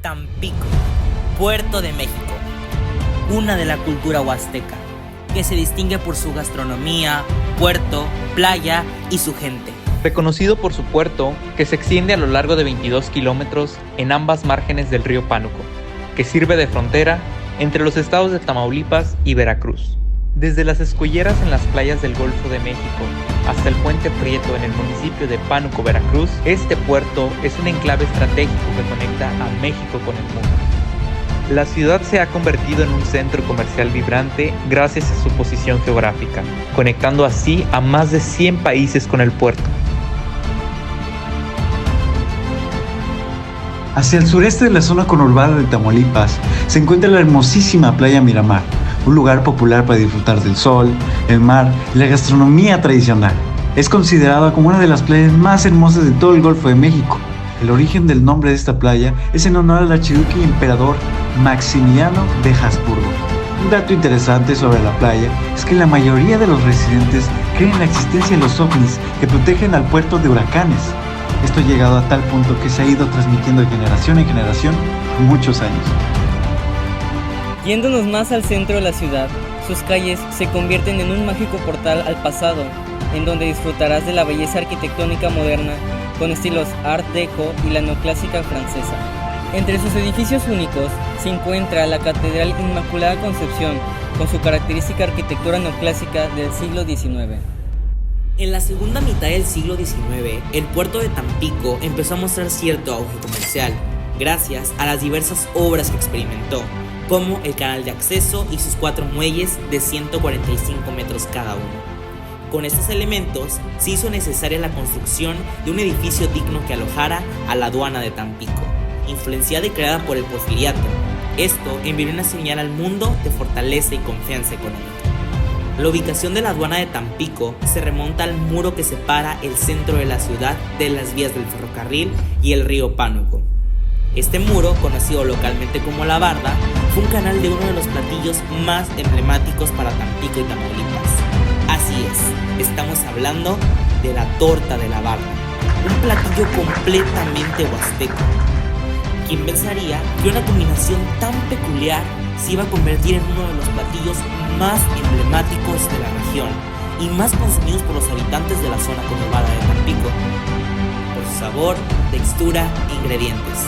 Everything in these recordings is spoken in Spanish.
Tampico, Puerto de México, cuna de la cultura huasteca, que se distingue por su gastronomía, puerto, playa y su gente. Reconocido por su puerto, que se extiende a lo largo de 22 kilómetros en ambas márgenes del río Pánuco, que sirve de frontera entre los estados de Tamaulipas y Veracruz. Desde las escolleras en las playas del Golfo de México hasta el Puente Prieto en el municipio de Pánuco, Veracruz, este puerto es un enclave estratégico que conecta a México con el mundo. La ciudad se ha convertido en un centro comercial vibrante gracias a su posición geográfica, conectando así a más de 100 países con el puerto. Hacia el sureste de la zona conurbada de Tamaulipas se encuentra la hermosísima playa Miramar, un lugar popular para disfrutar del sol, el mar y la gastronomía tradicional. Es considerada como una de las playas más hermosas de todo el Golfo de México. El origen del nombre de esta playa es en honor al archiduque y emperador Maximiliano de Habsburgo. Un dato interesante sobre la playa es que la mayoría de los residentes creen en la existencia de los ovnis que protegen al puerto de huracanes. Esto ha llegado a tal punto que se ha ido transmitiendo de generación en generación por muchos años. Yéndonos más al centro de la ciudad, sus calles se convierten en un mágico portal al pasado, en donde disfrutarás de la belleza arquitectónica moderna con estilos Art Deco y la neoclásica francesa. Entre sus edificios únicos se encuentra la Catedral Inmaculada Concepción, con su característica arquitectura neoclásica del siglo XIX. En la segunda mitad del siglo XIX, el puerto de Tampico empezó a mostrar cierto auge comercial, gracias a las diversas obras que experimentó, como el canal de acceso y sus 4 muelles de 145 metros cada uno. Con estos elementos, se hizo necesaria la construcción de un edificio digno que alojara a la aduana de Tampico, influenciada y creada por el Porfiriato. Esto envió una señal al mundo de fortaleza y confianza económica. La ubicación de la aduana de Tampico se remonta al muro que separa el centro de la ciudad de las vías del ferrocarril y el río Pánuco. Este muro, conocido localmente como La Barda, fue un canal de uno de los platillos más emblemáticos para Tampico y Tamaulipas. Así es, estamos hablando de la torta de La Barda, un platillo completamente huasteco. ¿Quién pensaría que una combinación tan peculiar se iba a convertir en uno de los platillos más emblemáticos de la región y más consumidos por los habitantes de la zona conurbada de Tampico? Por su sabor, textura e ingredientes.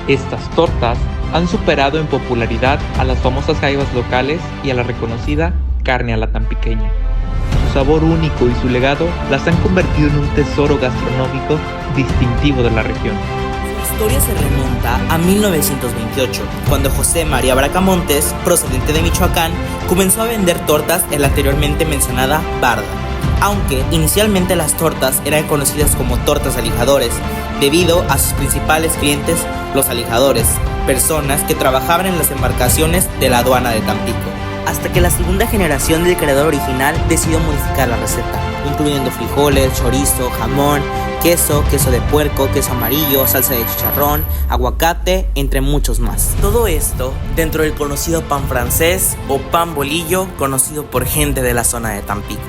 Estas tortas han superado en popularidad a las famosas jaivas locales y a la reconocida carne a la tampiqueña. Su sabor único y su legado las han convertido en un tesoro gastronómico distintivo de la región. Su historia se remonta a 1928, cuando José María Bracamontes, procedente de Michoacán, comenzó a vender tortas en la anteriormente mencionada Barda. Aunque inicialmente las tortas eran conocidas como tortas alijadores, debido a sus principales clientes, los alijadores, personas que trabajaban en las embarcaciones de la aduana de Tampico. Hasta que la segunda generación del creador original decidió modificar la receta, incluyendo frijoles, chorizo, jamón, queso de puerco, queso amarillo, salsa de chicharrón, aguacate, entre muchos más. Todo esto dentro del conocido pan francés o pan bolillo, conocido por gente de la zona de Tampico.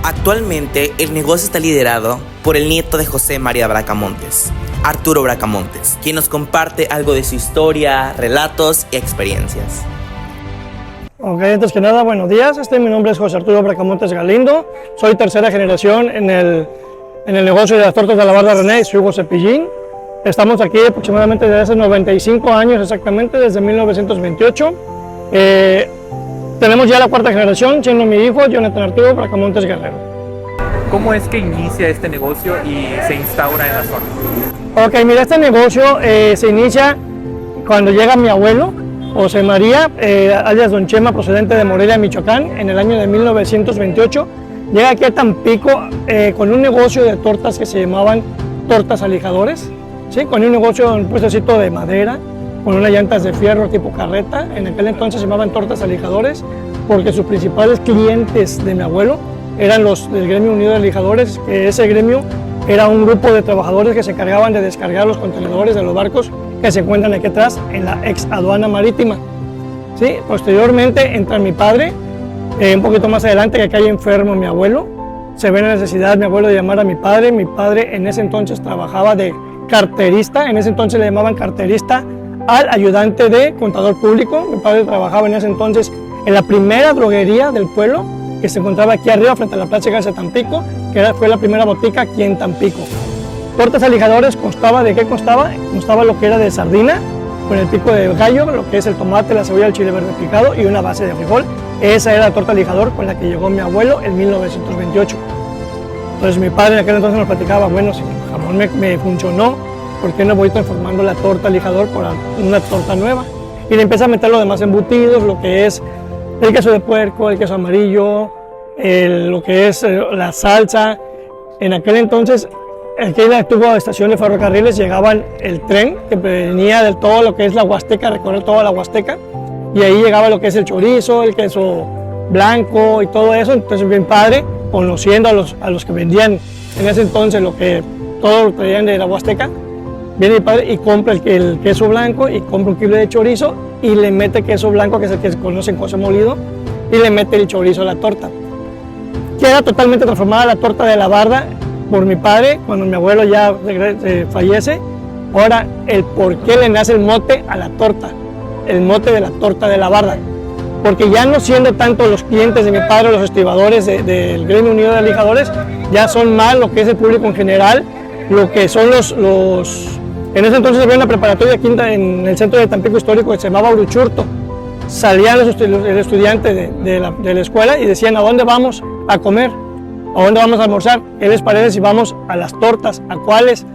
Actualmente el negocio está liderado por el nieto de José María Bracamontes, Arturo Bracamontes, quien nos comparte algo de su historia, relatos y experiencias. Ok, antes que nada, buenos días. Mi nombre es José Arturo Bracamontes Galindo. Soy tercera generación en el negocio de las tortas de la Barda René y su hijo Cepillín. Estamos aquí aproximadamente desde hace 95 años exactamente, desde 1928. Tenemos ya la cuarta generación, siendo mi hijo Jonathan Arturo Bracamontes Guerrero. ¿Cómo es que inicia este negocio y se instaura en la zona? Ok, mira, este negocio se inicia cuando llega mi abuelo, José María, alias Don Chema, procedente de Morelia, Michoacán, en el año de 1928. Llega aquí a Tampico con un negocio de tortas que se llamaban tortas alijadores, ¿sí? Con un negocio, un puestecito de madera, con unas llantas de fierro tipo carreta. En aquel entonces se llamaban tortas alijadores porque sus principales clientes de mi abuelo eran los del gremio unido de alijadores, que ese gremio era un grupo de trabajadores que se encargaban de descargar los contenedores de los barcos que se encuentran aquí atrás en la ex aduana marítima. ¿Sí? Posteriormente entra mi padre, un poquito más adelante, que cae enfermo mi abuelo. Se ve la necesidad mi abuelo de llamar a mi padre. Mi padre en ese entonces trabajaba de carterista, en ese entonces le llamaban carterista al ayudante de contador público. Mi padre trabajaba en ese entonces en la primera droguería del pueblo, que se encontraba aquí arriba frente a la Plaza Garza de Tampico, fue la primera botica aquí en Tampico. Tortas alijadores constaba de qué constaba lo que era de sardina, con el pico de gallo, lo que es el tomate, la cebolla, el chile verde picado y una base de frijol. Esa era la torta alijador con la que llegó mi abuelo en 1928. Entonces mi padre en aquel entonces nos platicaba, bueno, si el jamón me funcionó, ¿por qué no voy transformando la torta alijador por una torta nueva? Y le empieza a meter los demás embutidos, lo que es el queso de puerco, el queso amarillo, lo que es la salsa. En aquel entonces, aquí tuvo estación de ferrocarriles, llegaban el tren que venía de todo lo que es la Huasteca, recorrer toda la Huasteca, y ahí llegaba lo que es el chorizo, el queso blanco y todo eso. Entonces mi padre, conociendo a los que vendían en ese entonces todo lo traían de la Huasteca, viene mi padre y compra el queso blanco y compra un kilo de chorizo y le mete queso blanco, que es el que se conoce en queso molido, y le mete el chorizo a la torta. Queda totalmente transformada la torta de la barda por mi padre cuando mi abuelo ya fallece. Ahora, el por qué le nace el mote a la torta, el mote de la torta de la barda. Porque ya no siendo tanto los clientes de mi padre, los estibadores del Gremio Unido de Alijadores, ya son más lo que es el público en general, lo que son En ese entonces había una preparatoria aquí en el centro de Tampico histórico que se llamaba Uruchurto. Salían el estudiante de la escuela y decían, ¿a dónde vamos a comer? ¿A dónde vamos a almorzar? ¿Qué les parece si vamos a las tortas? ¿A cuáles?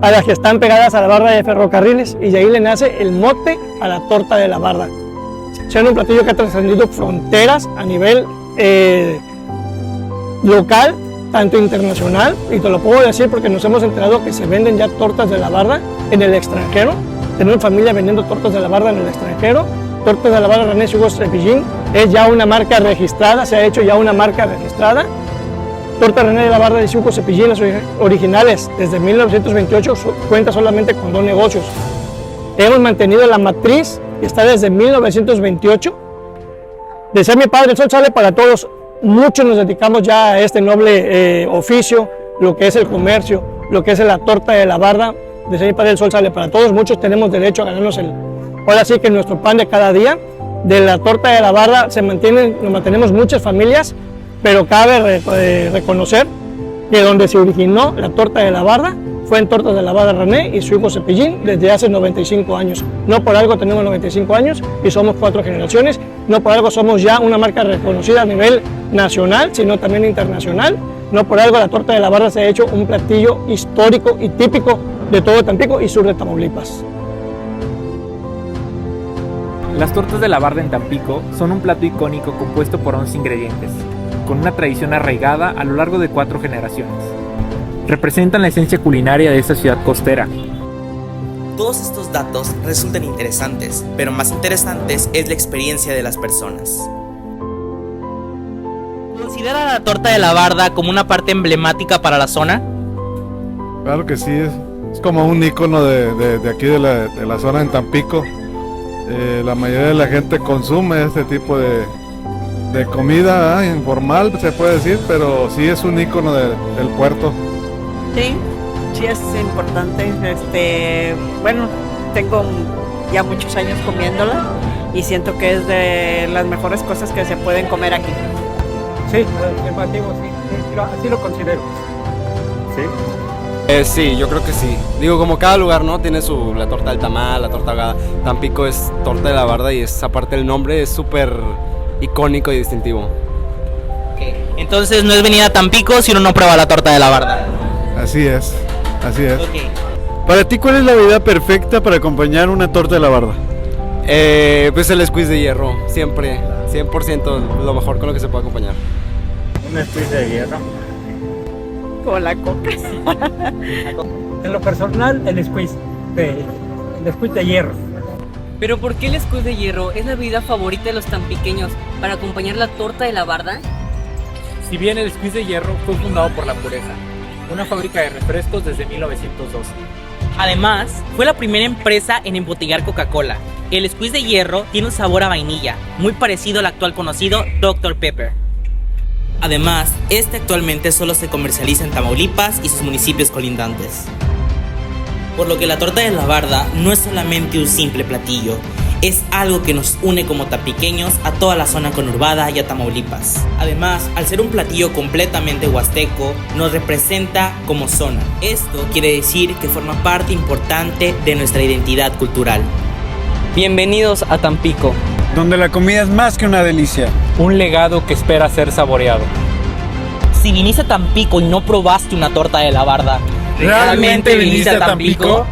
A las que están pegadas a la barda de ferrocarriles, y de ahí le nace el mote a la torta de la barda. Siendo un platillo que ha trascendido fronteras a nivel local, tanto internacional, y te lo puedo decir porque nos hemos enterado que se venden ya tortas de la barda en el extranjero. Tenemos familia vendiendo tortas de la barda en el extranjero. Tortas de la barda René Hugo Cepillín es ya una marca registrada, se ha hecho ya una marca registrada. Torta René de la Barda de Hugo Cepillín, las originales, desde 1928, cuenta solamente con 2 negocios. Hemos mantenido la matriz, que está desde 1928. Decía mi padre, el sol sale para todos. Muchos nos dedicamos ya a este noble oficio, lo que es el comercio, lo que es la torta de la barda. Decía mi padre, el sol sale para todos. Muchos tenemos derecho a ganarnos ahora sí que nuestro pan de cada día. De la torta de la barda nos mantenemos muchas familias, pero cabe reconocer que donde se originó la torta de la barda fue en Tortas de la Barda René y su hijo Cepillín desde hace 95 años. No por algo tenemos 95 años y somos 4 generaciones, no por algo somos ya una marca reconocida a nivel nacional, sino también internacional. No por algo la torta de la barda se ha hecho un platillo histórico y típico de todo Tampico y sur de Tamaulipas. Las tortas de la barda en Tampico son un plato icónico compuesto por 11 ingredientes, con una tradición arraigada a lo largo de 4 generaciones. Representan la esencia culinaria de esta ciudad costera. Todos estos datos resultan interesantes, pero más interesantes es la experiencia de las personas. ¿Considera la torta de la barda como una parte emblemática para la zona? Claro que sí, es como un ícono de aquí de la zona en Tampico. La mayoría de la gente consume este tipo de comida informal, se puede decir, pero sí es un ícono del puerto. Sí es importante. Bueno, tengo ya muchos años comiéndola y siento que es de las mejores cosas que se pueden comer aquí. Sí, afirmativo, sí, así lo considero. ¿Sí? Sí, yo creo que sí. Digo, como cada lugar, ¿no? Tiene la torta del tamal, la torta ahogada. Tampico es torta de la barda y aparte el nombre es súper icónico y distintivo. Okay. Entonces no es venir a Tampico si uno no prueba la torta de la barda. Así es. Okay. Para ti, ¿cuál es la bebida perfecta para acompañar una torta de la barda? Pues el squeeze de hierro, siempre, 100% lo mejor con lo que se puede acompañar. Un squeeze de hierro. Con la coca. En lo personal, el squeeze de hierro. ¿Pero por qué el squeeze de hierro es la bebida favorita de los tampiqueños para acompañar la torta de la barda? Si bien el squeeze de hierro fue fundado por La Pureza, una fábrica de refrescos desde 1912. Además, fue la primera empresa en embotellar Coca-Cola. El squeeze de hierro tiene un sabor a vainilla, muy parecido al actual conocido Dr. Pepper. Además, este actualmente solo se comercializa en Tamaulipas y sus municipios colindantes. por lo que la torta de la barda no es solamente un simple platillo, es algo que nos une como tampiqueños a toda la zona conurbada y a Tamaulipas. Además, al ser un platillo completamente huasteco, nos representa como zona. Esto quiere decir que forma parte importante de nuestra identidad cultural. Bienvenidos a Tampico, donde la comida es más que una delicia. Un legado que espera ser saboreado. Si viniste a Tampico y no probaste una torta de la barda, ¿realmente viniste a Tampico?